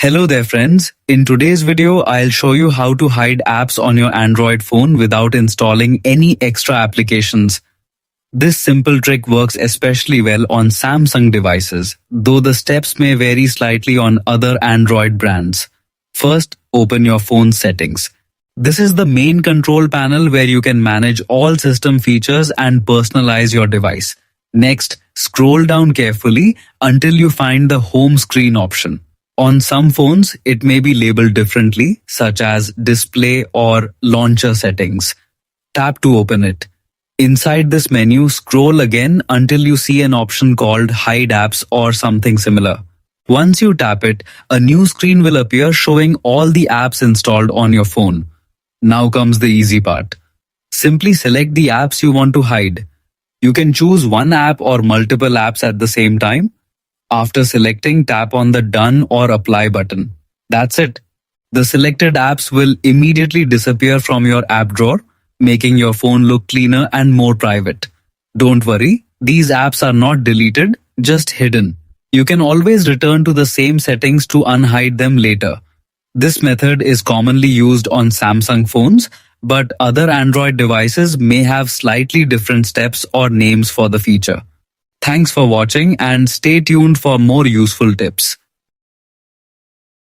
Hello there friends. In today's video, I'll show you how to hide apps on your Android phone without installing any extra applications. This simple trick works especially well on Samsung devices, though the steps may vary slightly on other Android brands. First, open your phone settings. This is the main control panel where you can manage all system features and personalize your device. Next, scroll down carefully until you find the home screen option. On some phones, it may be labeled differently, such as display or launcher settings. Tap to open it. Inside this menu, scroll again until you see an option called Hide Apps or something similar. Once you tap it, a new screen will appear showing all the apps installed on your phone. Now comes the easy part. Simply select the apps you want to hide. You can choose one app or multiple apps at the same time. After selecting, tap on the Done or Apply button. That's it. The selected apps will immediately disappear from your app drawer, making your phone look cleaner and more private. Don't worry, these apps are not deleted, just hidden. You can always return to the same settings to unhide them later. This method is commonly used on Samsung phones, but other Android devices may have slightly different steps or names for the feature. Thanks for watching and stay tuned for more useful tips.